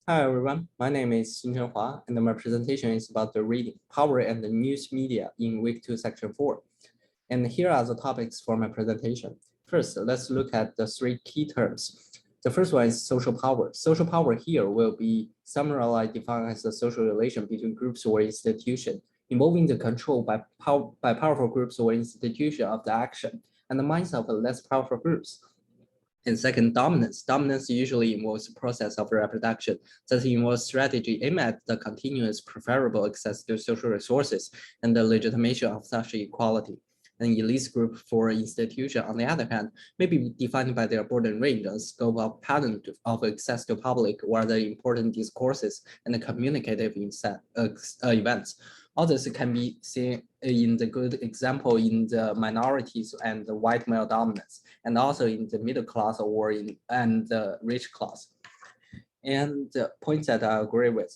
Hi everyone, my name is Xinchen Hua, and my presentation is about the reading, power, and the news media in week 2, section 4. And here are the topics for my presentation. First, let's look at the three key terms. The first one is social power. Social power here will be summarily defined as the social relation between groups or institutions, involving the control by powerful groups or institution of the action and the minds of the less powerful groups. And second, dominance. Dominance usually involves the process of reproduction that involves strategy aimed at the continuous preferable access to social resources and the legitimation of such equality. An elite group for institution, on the other hand, may be defined by their burden range and scope of pattern of access to public or the important discourses and the communicative events. All this can be seen in the good example in the minorities and the white male dominance, and also in the middle class or in and the rich class. And the point that I agree with,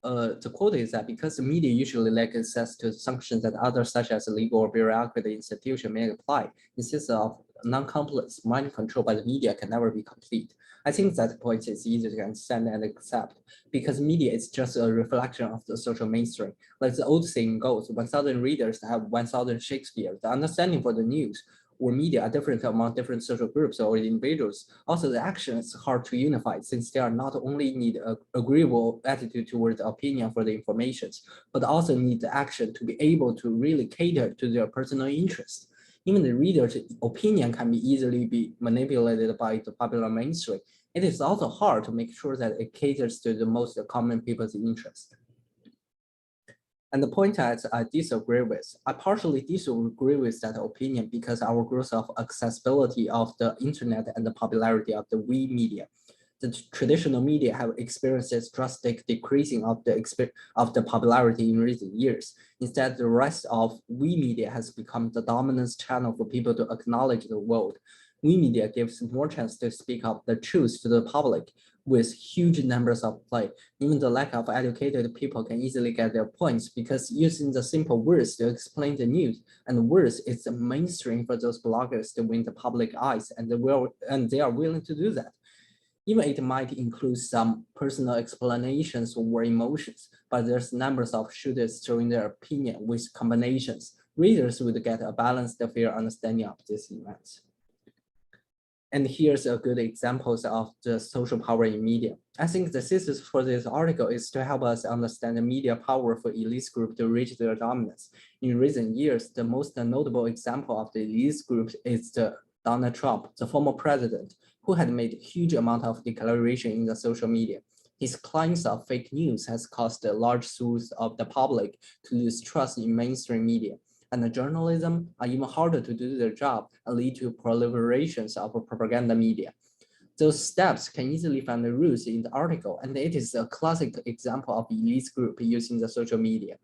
the quote is that because the media usually lack access to functions that others such as legal or bureaucratic institution may apply, instead of non-complex mind control by the media can never be complete. I think that point is easy to understand and accept because media is just a reflection of the social mainstream. Like the old saying goes, 1,000 readers have 1,000 Shakespeare. The understanding for the news or media are different among different social groups or individuals. Also, the action is hard to unify since they are not only need an agreeable attitude towards the opinion for the informations, but also need the action to be able to really cater to their personal interest. Even the reader's opinion can be easily be manipulated by the popular mainstream. It is also hard to make sure that it caters to the most common people's interest. And the point that I disagree with, I partially disagree with that opinion because our growth of accessibility of the internet and the popularity of the we media. The traditional media have experienced this drastic decreasing of the popularity in recent years. Instead, the rest of we media has become the dominant channel for people to acknowledge the world. We media gives more chance to speak up the truth to the public with huge numbers of play. Even the lack of educated people can easily get their points because using the simple words to explain the news, and words is the mainstream for those bloggers to win the public eyes, and they are willing to do that. Even it might include some personal explanations or emotions, but there's numbers of shooters showing their opinion with combinations. Readers would get a balanced, fair understanding of these events. And here's a good examples of the social power in media. I think the thesis for this article is to help us understand the media power for elite group to reach their dominance. In recent years, the most notable example of the elite group is Donald Trump, the former president, who had made a huge amount of declaration in the social media. His claims of fake news has caused a large swath of the public to lose trust in mainstream media, and the journalism are even harder to do their job and lead to proliferations of propaganda media. Those steps can easily find the roots in the article, and it is a classic example of elite group using the social media.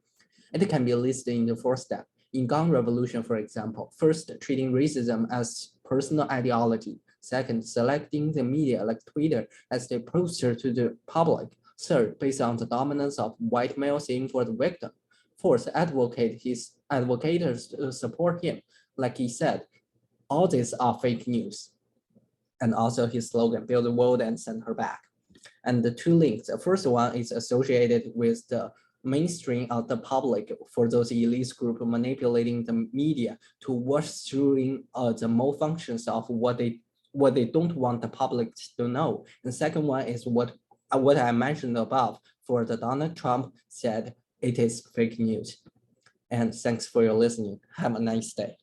It can be listed in the fourth step. In gun revolution, for example, first, treating racism as personal ideology. Second, selecting the media like Twitter as the poster to the public. Third, based on the dominance of white males in for the victim. Fourth, advocates to support him. Like he said, all these are fake news. And also his slogan, build the world and send her back. And the two links, the first one is associated with the mainstream of the public for those elite group manipulating the media to wash through the malfunctions of what they don't want the public to know. And the second one is what I mentioned above for the Donald Trump said it is fake news. And thanks for your listening. Have a nice day.